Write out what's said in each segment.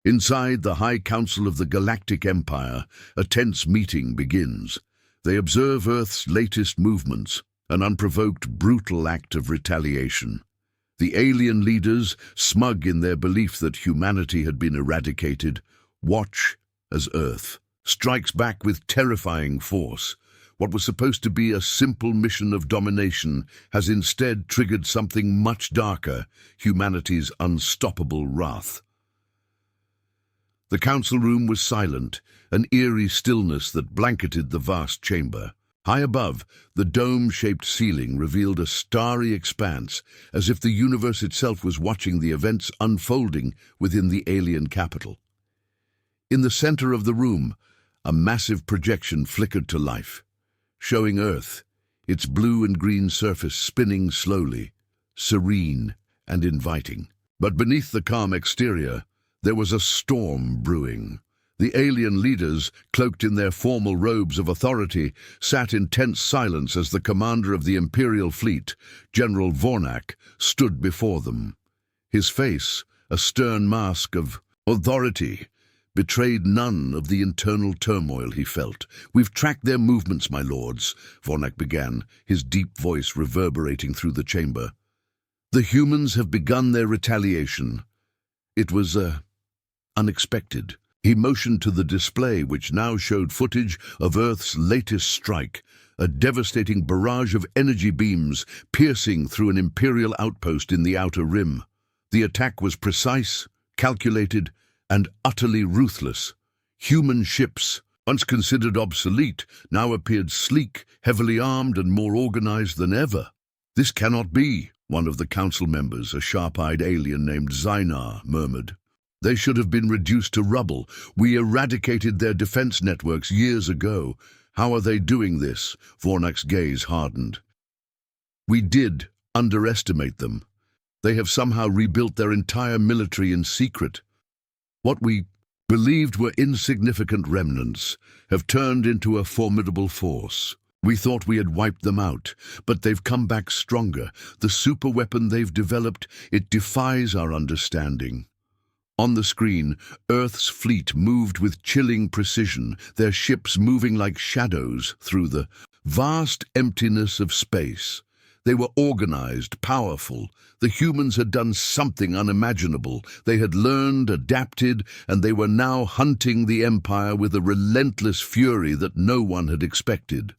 Inside the High Council of the Galactic Empire, a tense meeting begins. They observe Earth's latest movements, an unprovoked, brutal act of retaliation. The alien leaders, smug in their belief that humanity had been eradicated, watch as Earth strikes back with terrifying force. What was supposed to be a simple mission of domination has instead triggered something much darker, humanity's unstoppable wrath. The council room was silent, an eerie stillness that blanketed the vast chamber. High above, the dome-shaped ceiling revealed a starry expanse, as if the universe itself was watching the events unfolding within the alien capital. In the center of the room, a massive projection flickered to life, showing Earth, its blue and green surface spinning slowly, serene and inviting. But beneath the calm exterior, there was a storm brewing. The alien leaders, cloaked in their formal robes of authority, sat in tense silence as the commander of the Imperial fleet, General Vornak, stood before them. His face, a stern mask of authority, betrayed none of the internal turmoil he felt. "We've tracked their movements, my lords," Vornak began, his deep voice reverberating through the chamber. "The humans have begun their retaliation. It was, unexpected." He motioned to the display, which now showed footage of Earth's latest strike, a devastating barrage of energy beams piercing through an Imperial outpost in the Outer Rim. The attack was precise, calculated, and utterly ruthless. Human ships, once considered obsolete, now appeared sleek, heavily armed, and more organized than ever. "This cannot be," one of the council members, a sharp-eyed alien named Zynar, murmured. "They should have been reduced to rubble. We eradicated their defense networks years ago. How are they doing this?" Vornak's gaze hardened. "We did underestimate them. They have somehow rebuilt their entire military in secret. What we believed were insignificant remnants have turned into a formidable force. We thought we had wiped them out, but they've come back stronger. The superweapon they've developed, it defies our understanding." On the screen, Earth's fleet moved with chilling precision, their ships moving like shadows through the vast emptiness of space. They were organized, powerful. The humans had done something unimaginable. They had learned, adapted, and they were now hunting the Empire with a relentless fury that no one had expected.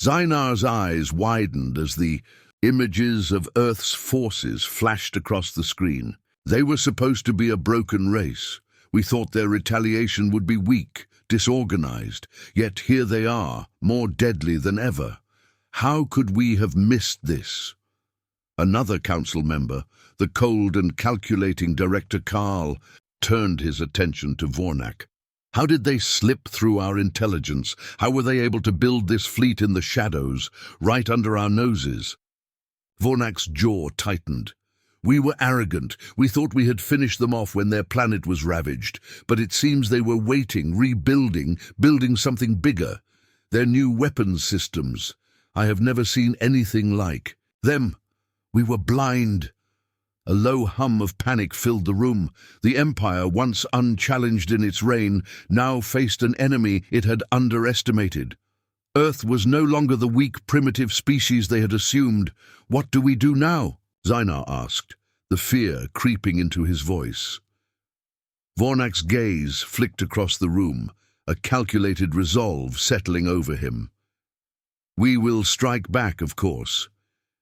Zynar's eyes widened as the images of Earth's forces flashed across the screen. They were supposed to be a broken race. We thought their retaliation would be weak, disorganized. Yet here they are, more deadly than ever. How could we have missed this? Another council member, the cold and calculating Director Karl, turned his attention to Vornak. "How did they slip through our intelligence? How were they able to build this fleet in the shadows, right under our noses?" Vornak's jaw tightened. "We were arrogant. We thought we had finished them off when their planet was ravaged. But it seems they were waiting, rebuilding, building something bigger. Their new weapons systems. I have never seen anything like them. We were blind." A low hum of panic filled the room. The Empire, once unchallenged in its reign, now faced an enemy it had underestimated. Earth was no longer the weak, primitive species they had assumed. "What do we do now?" Zynar asked, the fear creeping into his voice. Vornak's gaze flicked across the room, a calculated resolve settling over him. "We will strike back, of course,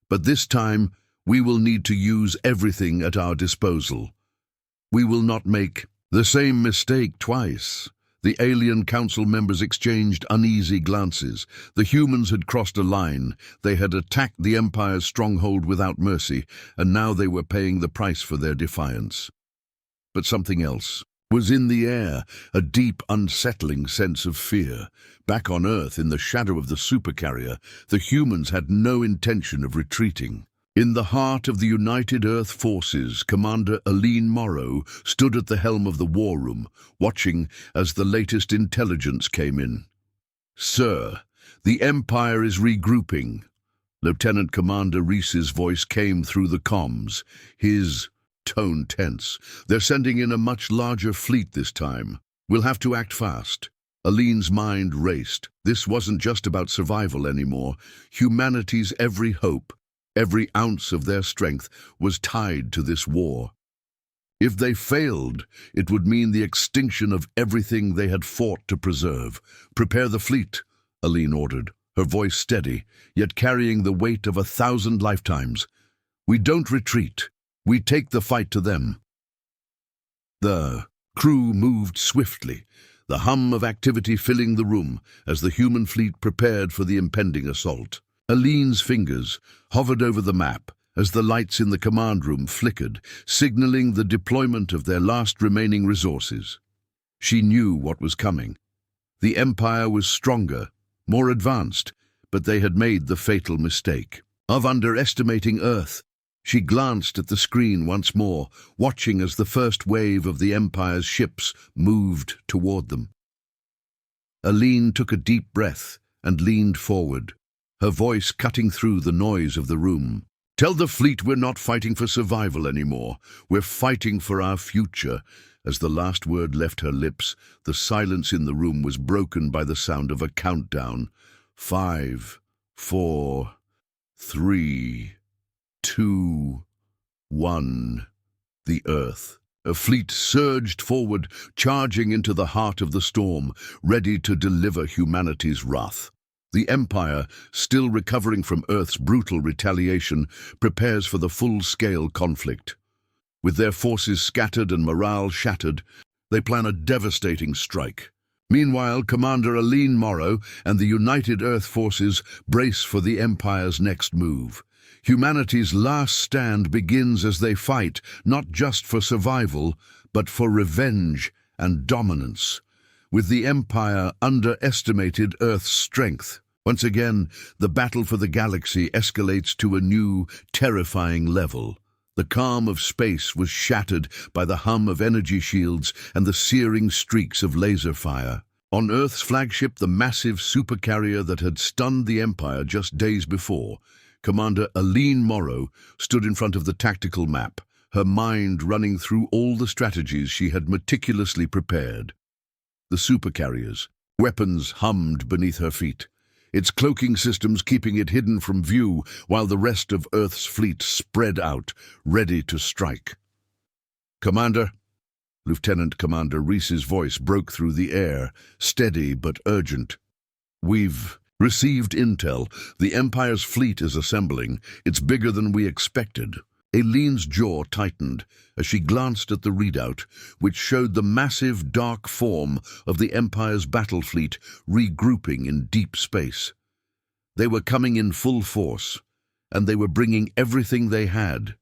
but this time we will need to use everything at our disposal. We will not make the same mistake twice." The alien council members exchanged uneasy glances. The humans had crossed a line. They had attacked the Empire's stronghold without mercy, and now they were paying the price for their defiance. But something else was in the air, a deep, unsettling sense of fear. Back on Earth, in the shadow of the supercarrier, the humans had no intention of retreating. In the heart of the United Earth Forces, Commander Aline Morrow stood at the helm of the war room, watching as the latest intelligence came in. "Sir, the Empire is regrouping." Lieutenant Commander Reese's voice came through the comms, his tone tense. They're sending in a much larger fleet this time. We'll have to act fast. Aline's mind raced. This wasn't just about survival anymore. Humanity's every hope, every ounce of their strength was tied to this war. If they failed, it would mean the extinction of everything they had fought to preserve. Prepare the fleet, Aline ordered, her voice steady, yet carrying the weight of 1,000 lifetimes. We don't retreat. We take the fight to them. The crew moved swiftly, the hum of activity filling the room as the human fleet prepared for the impending assault. Aline's fingers hovered over the map as the lights in the command room flickered, signaling the deployment of their last remaining resources. She knew what was coming. The Empire was stronger, more advanced, but they had made the fatal mistake of underestimating Earth. She glanced at the screen once more, watching as the first wave of the Empire's ships moved toward them. Aline took a deep breath and leaned forward, her voice cutting through the noise of the room. Tell the fleet we're not fighting for survival anymore. We're fighting for our future. As the last word left her lips, the silence in the room was broken by the sound of a countdown. 5, 4, 3, 2, 1. The Earth. A fleet surged forward, charging into the heart of the storm, ready to deliver humanity's wrath. The Empire, still recovering from Earth's brutal retaliation, prepares for the full-scale conflict. With their forces scattered and morale shattered, they plan a devastating strike. Meanwhile, Commander Aline Morrow and the United Earth Forces brace for the Empire's next move. Humanity's last stand begins as they fight, not just for survival, but for revenge and dominance. With the Empire underestimated Earth's strength. Once again, the battle for the galaxy escalates to a new, terrifying level. The calm of space was shattered by the hum of energy shields and the searing streaks of laser fire. On Earth's flagship, the massive supercarrier that had stunned the Empire just days before, Commander Aline Morrow stood in front of the tactical map, her mind running through all the strategies she had meticulously prepared. The supercarrier's weapons hummed beneath her feet, its cloaking systems keeping it hidden from view while the rest of Earth's fleet spread out, ready to strike. Commander, Lieutenant Commander Reese's voice broke through the air, steady but urgent. We've received intel. The Empire's fleet is assembling. It's bigger than we expected. Aline's jaw tightened as she glanced at the readout, which showed the massive dark form of the Empire's battle fleet regrouping in deep space. They were coming in full force, and they were bringing everything they had.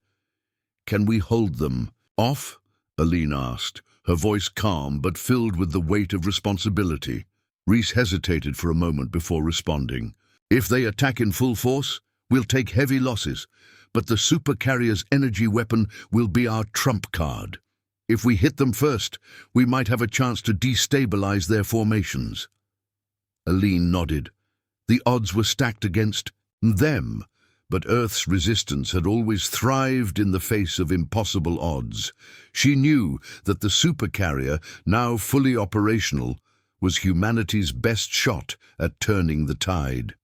Can we hold them off? Aline asked, her voice calm but filled with the weight of responsibility. Reese hesitated for a moment before responding. If they attack in full force, we'll take heavy losses. But the supercarrier's energy weapon will be our trump card. If we hit them first, we might have a chance to destabilize their formations. Aline nodded. The odds were stacked against them, but Earth's resistance had always thrived in the face of impossible odds. She knew that the supercarrier, now fully operational, was humanity's best shot at turning the tide.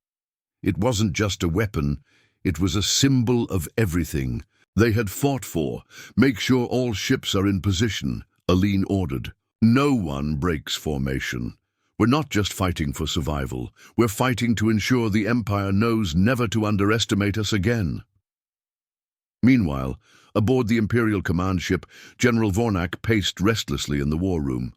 It wasn't just a weapon. It was a symbol of everything they had fought for. Make sure all ships are in position, Aline ordered. No one breaks formation. We're not just fighting for survival. We're fighting to ensure the Empire knows never to underestimate us again. Meanwhile, aboard the Imperial command ship, General Vornak paced restlessly in the war room.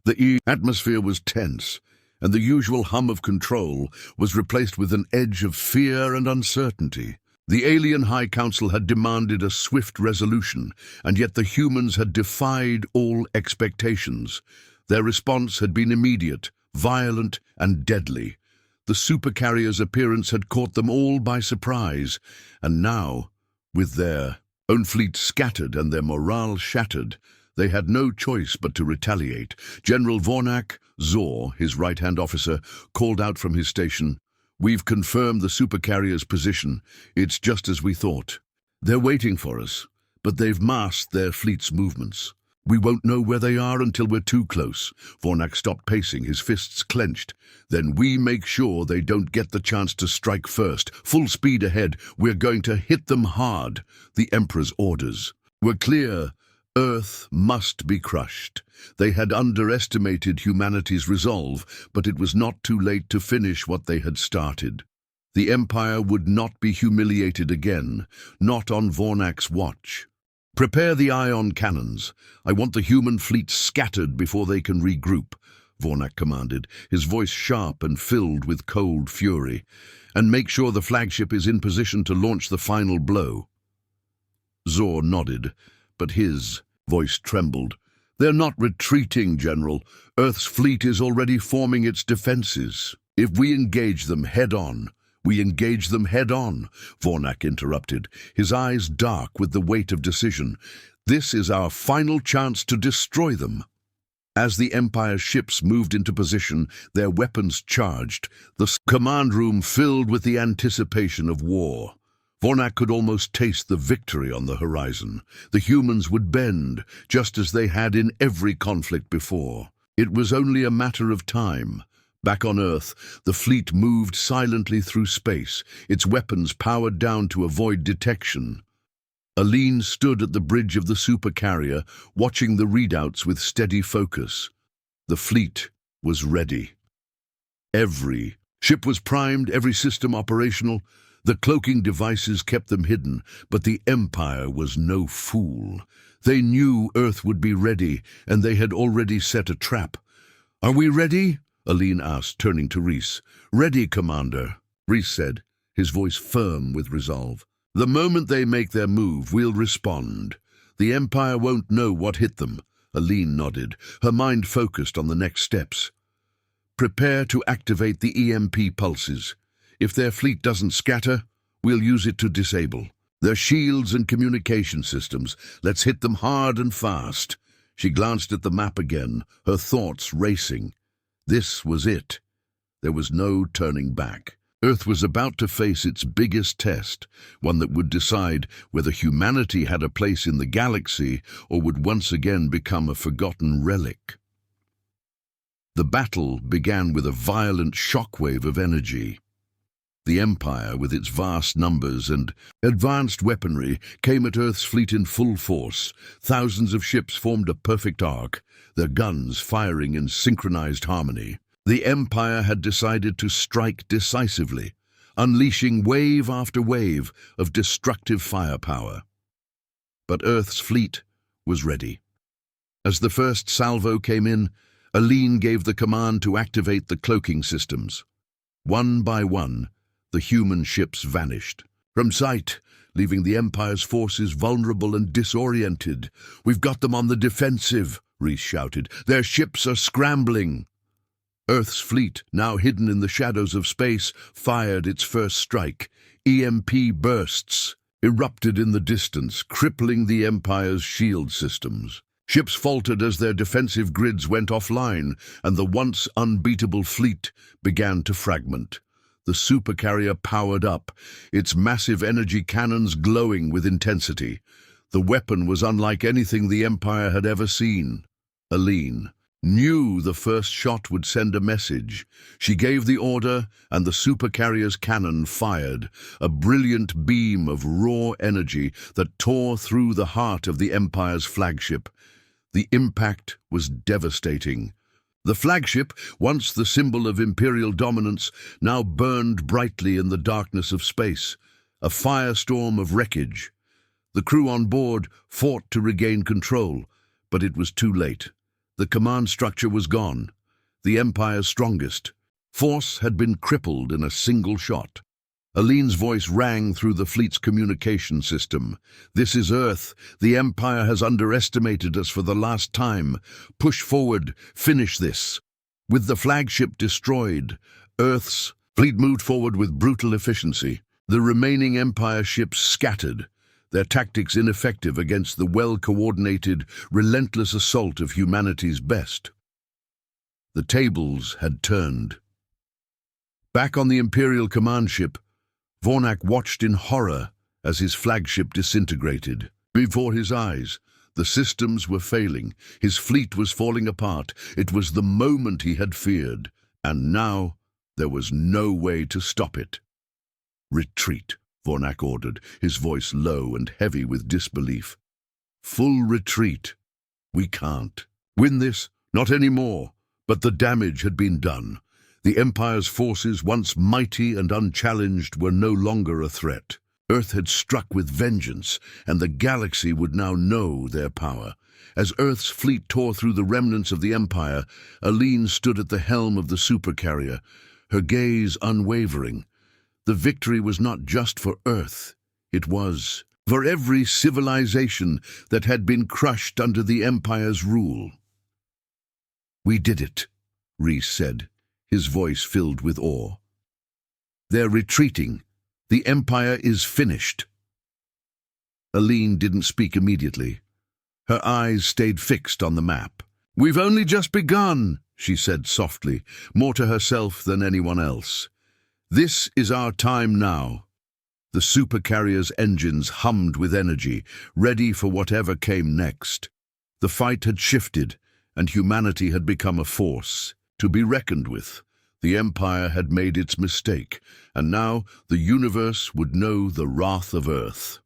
The atmosphere was tense, and the usual hum of control was replaced with an edge of fear and uncertainty. The alien High Council had demanded a swift resolution, and yet the humans had defied all expectations. Their response had been immediate, violent, and deadly. The supercarrier's appearance had caught them all by surprise, and now, with their own fleet scattered and their morale shattered, they had no choice but to retaliate. General Vornak, Zor, his right-hand officer, called out from his station, "We've confirmed the supercarrier's position. It's just as we thought. They're waiting for us, but they've masked their fleet's movements. We won't know where they are until we're too close. Vornak stopped pacing, his fists clenched. Then we make sure they don't get the chance to strike first. Full speed ahead. We're going to hit them hard. The Emperor's orders were clear. Earth must be crushed. They had underestimated humanity's resolve, but it was not too late to finish what they had started. The Empire would not be humiliated again, not on Vornak's watch. Prepare the ion cannons. I want the human fleet scattered before they can regroup, Vornak commanded, his voice sharp and filled with cold fury. And make sure the flagship is in position to launch the final blow. Zor nodded, but his voice trembled. They're not retreating, General. Earth's fleet is already forming its defenses. If we engage them head-on, we engage them head-on, Vornak interrupted, his eyes dark with the weight of decision. This is our final chance to destroy them. As the Empire's ships moved into position, their weapons charged, the command room filled with the anticipation of war. Vornak could almost taste the victory on the horizon. The humans would bend, just as they had in every conflict before. It was only a matter of time. Back on Earth, the fleet moved silently through space, its weapons powered down to avoid detection. Aline stood at the bridge of the supercarrier, watching the readouts with steady focus. The fleet was ready. Every ship was primed, every system operational. The cloaking devices kept them hidden, but the Empire was no fool. They knew Earth would be ready, and they had already set a trap. "Are we ready?" Aline asked, turning to Rhys. "Ready, Commander," Rhys said, his voice firm with resolve. "The moment they make their move, we'll respond. The Empire won't know what hit them." Aline nodded, her mind focused on the next steps. "Prepare to activate the EMP pulses. If their fleet doesn't scatter, we'll use it to disable their shields and communication systems. Let's hit them hard and fast." She glanced at the map again, her thoughts racing. This was it. There was no turning back. Earth was about to face its biggest test, one that would decide whether humanity had a place in the galaxy or would once again become a forgotten relic. The battle began with a violent shockwave of energy. The Empire, with its vast numbers and advanced weaponry, came at Earth's fleet in full force. Thousands of ships formed a perfect arc, their guns firing in synchronized harmony. The Empire had decided to strike decisively, unleashing wave after wave of destructive firepower. But Earth's fleet was ready. As the first salvo came in, Aline gave the command to activate the cloaking systems. One by one, the human ships vanished from sight, leaving the Empire's forces vulnerable and disoriented. "We've got them on the defensive," Rhys shouted. "Their ships are scrambling." Earth's fleet, now hidden in the shadows of space, fired its first strike. EMP bursts erupted in the distance, crippling the Empire's shield systems. Ships faltered as their defensive grids went offline, and the once unbeatable fleet began to fragment. The supercarrier powered up, its massive energy cannons glowing with intensity. The weapon was unlike anything the Empire had ever seen. Aline knew the first shot would send a message. She gave the order, and the supercarrier's cannon fired, a brilliant beam of raw energy that tore through the heart of the Empire's flagship. The impact was devastating. The flagship, once the symbol of Imperial dominance, now burned brightly in the darkness of space, a firestorm of wreckage. The crew on board fought to regain control, but it was too late. The command structure was gone, the Empire's strongest. Force had been crippled in a single shot. Aline's voice rang through the fleet's communication system. "This is Earth. The Empire has underestimated us for the last time. Push forward. Finish this." With the flagship destroyed, Earth's fleet moved forward with brutal efficiency. The remaining Empire ships scattered, their tactics ineffective against the well-coordinated, relentless assault of humanity's best. The tables had turned. Back on the Imperial command ship, Vornak watched in horror as his flagship disintegrated. Before his eyes, the systems were failing. His fleet was falling apart. It was the moment he had feared, and now there was no way to stop it. "Retreat," Vornak ordered, his voice low and heavy with disbelief. "Full retreat. We can't win this, not anymore." But the damage had been done. The Empire's forces, once mighty and unchallenged, were no longer a threat. Earth had struck with vengeance, and the galaxy would now know their power. As Earth's fleet tore through the remnants of the Empire, Aline stood at the helm of the supercarrier, her gaze unwavering. The victory was not just for Earth. It was for every civilization that had been crushed under the Empire's rule. "We did it," Rhys said, his voice filled with awe. "They're retreating. The Empire is finished." Aline didn't speak immediately. Her eyes stayed fixed on the map. "We've only just begun," she said softly, more to herself than anyone else. "This is our time now." The supercarrier's engines hummed with energy, ready for whatever came next. The fight had shifted, and humanity had become a force to be reckoned with. The Empire had made its mistake, and now the universe would know the wrath of Earth.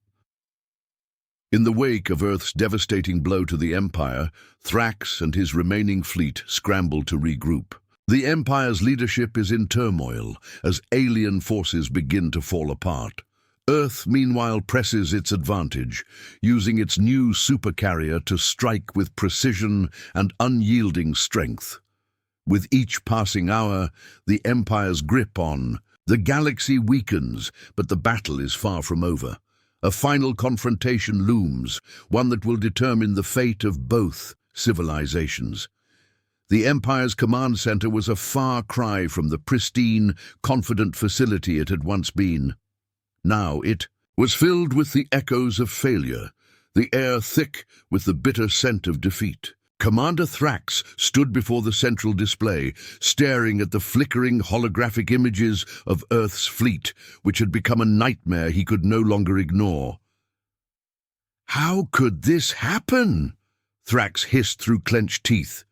In the wake of Earth's devastating blow to the Empire, Thrax and his remaining fleet scrambled to regroup. The Empire's leadership is in turmoil as alien forces begin to fall apart. Earth, meanwhile, presses its advantage, using its new supercarrier to strike with precision and unyielding strength. With each passing hour, the Empire's grip on the galaxy weakens, but the battle is far from over. A final confrontation looms, one that will determine the fate of both civilizations. The Empire's command center was a far cry from the pristine, confident facility it had once been. Now it was filled with the echoes of failure, the air thick with the bitter scent of defeat. Commander Thrax stood before the central display, staring at the flickering holographic images of Earth's fleet, which had become a nightmare he could no longer ignore. "How could this happen?" Thrax hissed through clenched teeth.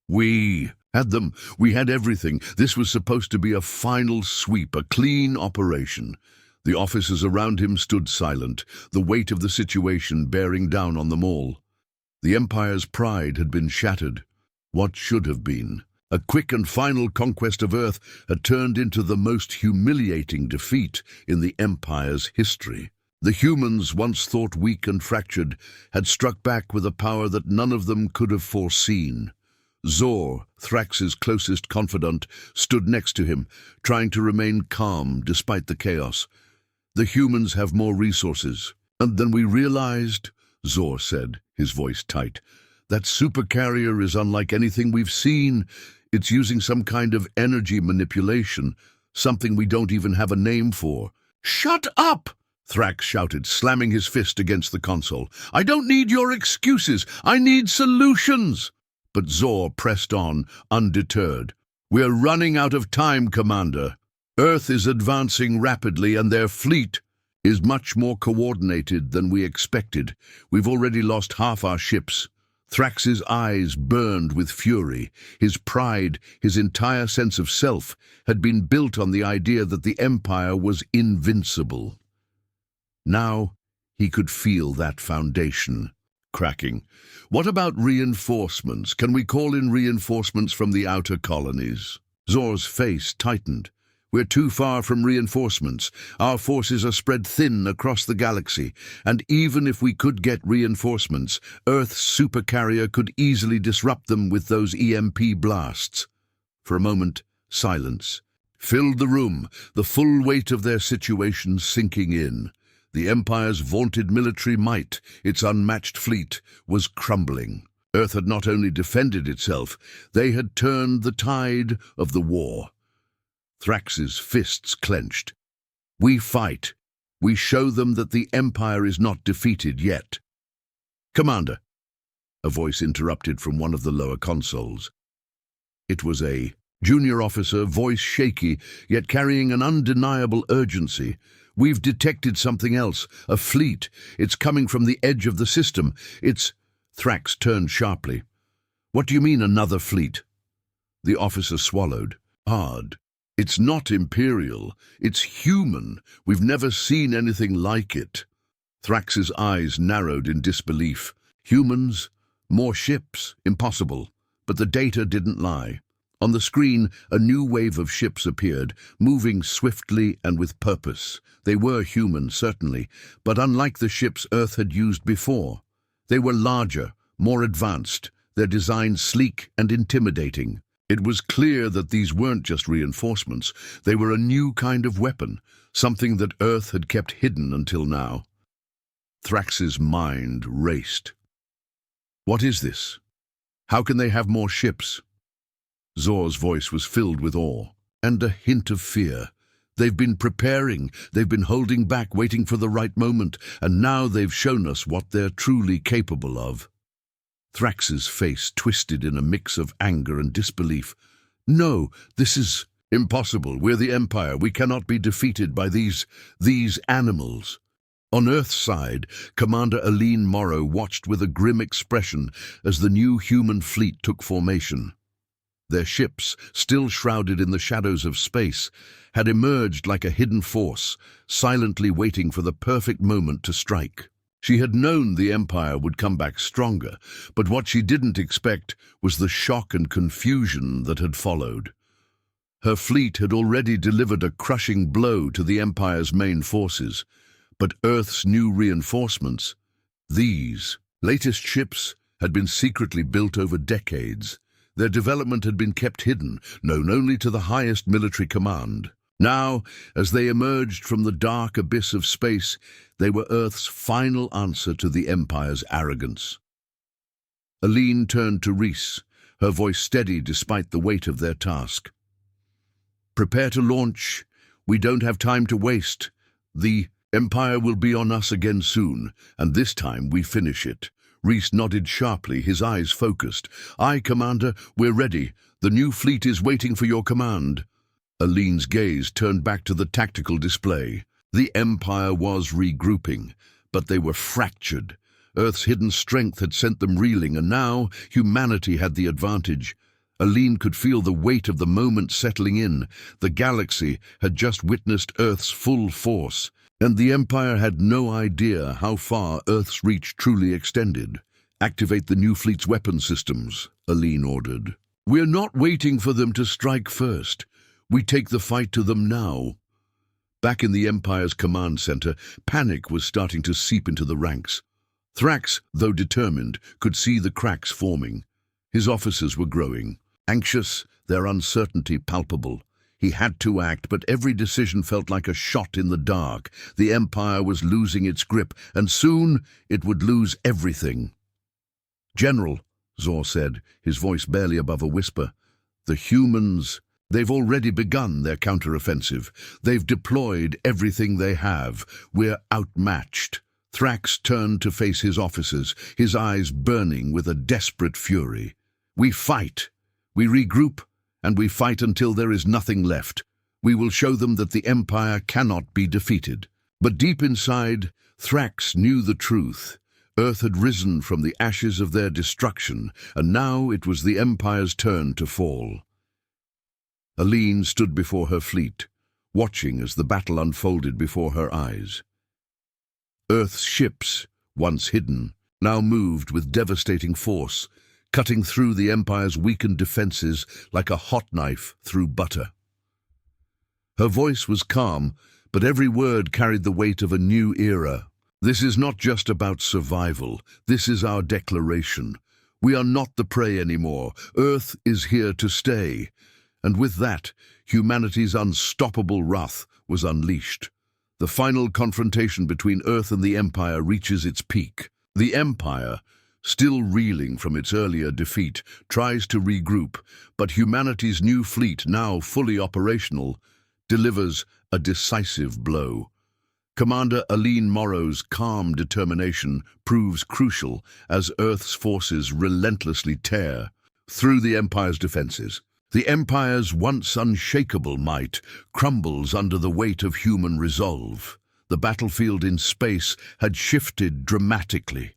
"We had them. We had everything. This was supposed to be a final sweep, a clean operation." The officers around him stood silent, the weight of the situation bearing down on them all. The Empire's pride had been shattered. What should have been a quick and final conquest of Earth had turned into the most humiliating defeat in the Empire's history. The humans, once thought weak and fractured, had struck back with a power that none of them could have foreseen. Zor, Thrax's closest confidant, stood next to him, trying to remain calm despite the chaos. "The humans have more resources than we realized," Zor said, his voice tight. "That supercarrier is unlike anything we've seen. It's using some kind of energy manipulation, something we don't even have a name for." "Shut up!" Thrax shouted, slamming his fist against the console. "I don't need your excuses. I need solutions." But Zor pressed on, undeterred. "We're running out of time, Commander. Earth is advancing rapidly, and their fleet is much more coordinated than we expected. We've already lost half our ships." Thrax's eyes burned with fury. His pride, his entire sense of self, had been built on the idea that the Empire was invincible. Now he could feel that foundation cracking. "What about reinforcements? Can we call in reinforcements from the outer colonies?" Zor's face tightened. "We're too far from reinforcements. Our forces are spread thin across the galaxy, and even if we could get reinforcements, Earth's supercarrier could easily disrupt them with those EMP blasts." For a moment, silence filled the room, the full weight of their situation sinking in. The Empire's vaunted military might, its unmatched fleet, was crumbling. Earth had not only defended itself, they had turned the tide of the war. Thrax's fists clenched. "We fight. We show them that the Empire is not defeated yet." "Commander," a voice interrupted from one of the lower consoles. It was a junior officer, voice shaky, yet carrying an undeniable urgency. We've detected something else, a fleet. It's coming from the edge of the system. It's... Thrax turned sharply. What do you mean, another fleet? The officer swallowed hard. It's not Imperial. It's human. We've never seen anything like it. Thrax's eyes narrowed in disbelief. Humans? More ships? Impossible. But the data didn't lie. On the screen, a new wave of ships appeared, moving swiftly and with purpose. They were human, certainly, but unlike the ships Earth had used before. They were larger, more advanced, their design sleek and intimidating. It was clear that these weren't just reinforcements. They were a new kind of weapon, something that Earth had kept hidden until now. Thrax's mind raced. What is this? How can they have more ships? Zor's voice was filled with awe and a hint of fear. They've been preparing, they've been holding back, waiting for the right moment, and now they've shown us what they're truly capable of. Thrax's face twisted in a mix of anger and disbelief. No, this is impossible. We're the Empire. We cannot be defeated by these animals. On Earth's side, Commander Aline Morrow watched with a grim expression as the new human fleet took formation. Their ships, still shrouded in the shadows of space, had emerged like a hidden force, silently waiting for the perfect moment to strike. She had known the Empire would come back stronger, but what she didn't expect was the shock and confusion that had followed. Her fleet had already delivered a crushing blow to the Empire's main forces, but Earth's new reinforcements, these latest ships, had been secretly built over decades. Their development had been kept hidden, known only to the highest military command. Now, as they emerged from the dark abyss of space, they were Earth's final answer to the Empire's arrogance. Aline turned to Rhys, her voice steady despite the weight of their task. Prepare to launch. We don't have time to waste. The Empire will be on us again soon, and this time we finish it. Rhys nodded sharply, his eyes focused. Aye, Commander, we're ready. The new fleet is waiting for your command. Aline's gaze turned back to the tactical display. The Empire was regrouping, but they were fractured. Earth's hidden strength had sent them reeling, and now humanity had the advantage. Aline could feel the weight of the moment settling in. The galaxy had just witnessed Earth's full force, and the Empire had no idea how far Earth's reach truly extended. Activate the new fleet's weapon systems, Aline ordered. We're not waiting for them to strike first. We take the fight to them now. Back in the Empire's command center, panic was starting to seep into the ranks. Thrax, though determined, could see the cracks forming. His officers were growing, anxious, their uncertainty palpable. He had to act, but every decision felt like a shot in the dark. The Empire was losing its grip, and soon it would lose everything. General, Zor said, his voice barely above a whisper, the humans, they've already begun their counteroffensive. They've deployed everything they have. We're outmatched. Thrax turned to face his officers, his eyes burning with a desperate fury. We fight. We regroup, and we fight until there is nothing left. We will show them that the Empire cannot be defeated. But deep inside, Thrax knew the truth. Earth had risen from the ashes of their destruction, and now it was the Empire's turn to fall. Aline stood before her fleet, watching as the battle unfolded before her eyes. Earth's ships, once hidden, now moved with devastating force, cutting through the Empire's weakened defenses like a hot knife through butter. Her voice was calm, but every word carried the weight of a new era. This is not just about survival. This is our declaration. We are not the prey anymore. Earth is here to stay. And with that, humanity's unstoppable wrath was unleashed. The final confrontation between Earth and the Empire reaches its peak. The Empire, still reeling from its earlier defeat, tries to regroup, but humanity's new fleet, now fully operational, delivers a decisive blow. Commander Aline Morrow's calm determination proves crucial as Earth's forces relentlessly tear through the Empire's defenses. The Empire's once unshakable might crumbles under the weight of human resolve. The battlefield in space had shifted dramatically.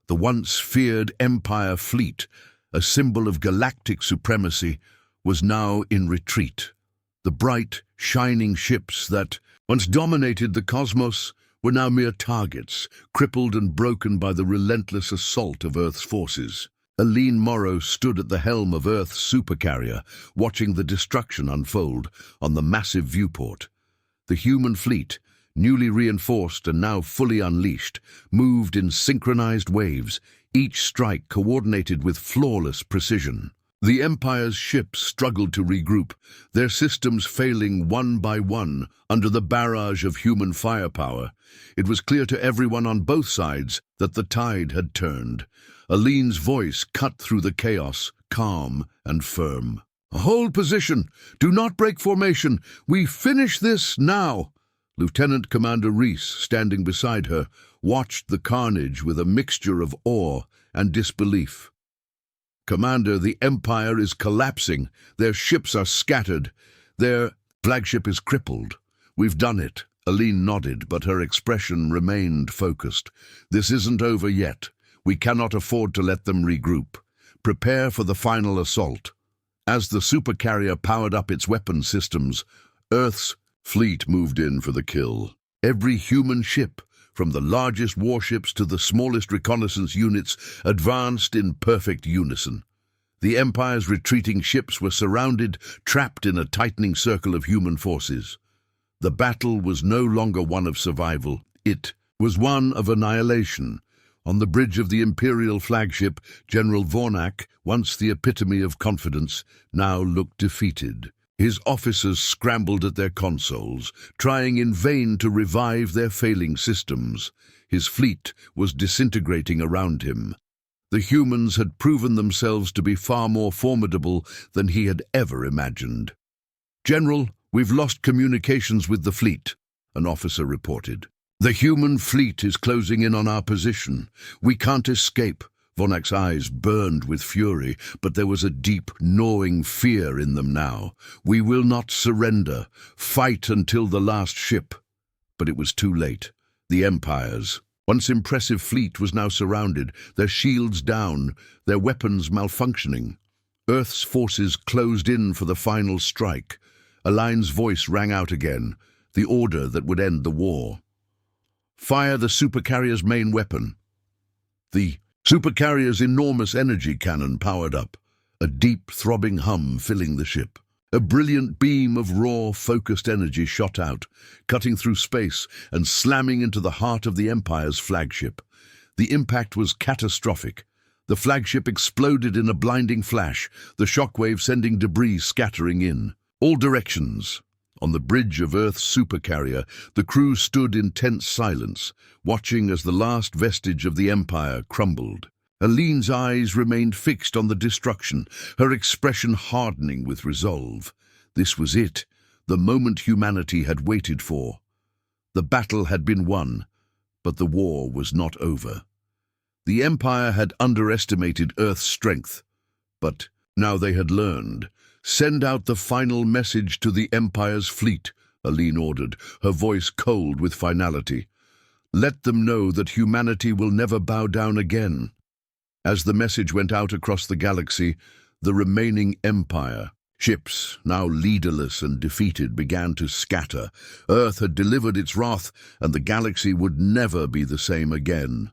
The once feared Empire fleet, a symbol of galactic supremacy, was now in retreat. The bright, shining ships that once dominated the cosmos were now mere targets, crippled and broken by the relentless assault of Earth's forces. Aline Morrow stood at the helm of Earth's supercarrier, watching the destruction unfold on the massive viewport. The human fleet, newly reinforced and now fully unleashed, moved in synchronized waves, each strike coordinated with flawless precision. The Empire's ships struggled to regroup, their systems failing one by one under the barrage of human firepower. It was clear to everyone on both sides that the tide had turned. Aline's voice cut through the chaos, calm and firm. "Hold position! Do not break formation! We finish this now!" Lieutenant Commander Reese, standing beside her, watched the carnage with a mixture of awe and disbelief. "Commander, the Empire is collapsing. Their ships are scattered. Their flagship is crippled. We've done it." Aline nodded, but her expression remained focused. "This isn't over yet. We cannot afford to let them regroup. Prepare for the final assault." As the supercarrier powered up its weapon systems, Earth's fleet moved in for the kill. Every human ship, from the largest warships to the smallest reconnaissance units, advanced in perfect unison. The Empire's retreating ships were surrounded, trapped in a tightening circle of human forces. The battle was no longer one of survival. It was one of annihilation. On the bridge of the Imperial flagship, General Vornak, once the epitome of confidence, now looked defeated. His officers scrambled at their consoles, trying in vain to revive their failing systems. His fleet was disintegrating around him. The humans had proven themselves to be far more formidable than he had ever imagined. "General, we've lost communications with the fleet," an officer reported. "The human fleet is closing in on our position. We can't escape." Vornak's eyes burned with fury, but there was a deep, gnawing fear in them now. "We will not surrender. Fight until the last ship." But it was too late. The Empire's once impressive fleet was now surrounded, their shields down, their weapons malfunctioning. Earth's forces closed in for the final strike. Aline's voice rang out again, the order that would end the war. "Fire the supercarrier's main weapon." The supercarrier's enormous energy cannon powered up, a deep, throbbing hum filling the ship. A brilliant beam of raw, focused energy shot out, cutting through space and slamming into the heart of the Empire's flagship. The impact was catastrophic. The flagship exploded in a blinding flash, the shockwave sending debris scattering in all directions. On the bridge of Earth's supercarrier, the crew stood in tense silence, watching as the last vestige of the Empire crumbled. Aline's eyes remained fixed on the destruction, her expression hardening with resolve. This was it, the moment humanity had waited for. The battle had been won, but the war was not over. The Empire had underestimated Earth's strength, but now they had learned. "Send out the final message to the Empire's fleet," Aline ordered, her voice cold with finality. "Let them know that humanity will never bow down again." As the message went out across the galaxy, the remaining Empire ships, now leaderless and defeated, began to scatter. Earth had delivered its wrath, and the galaxy would never be the same again.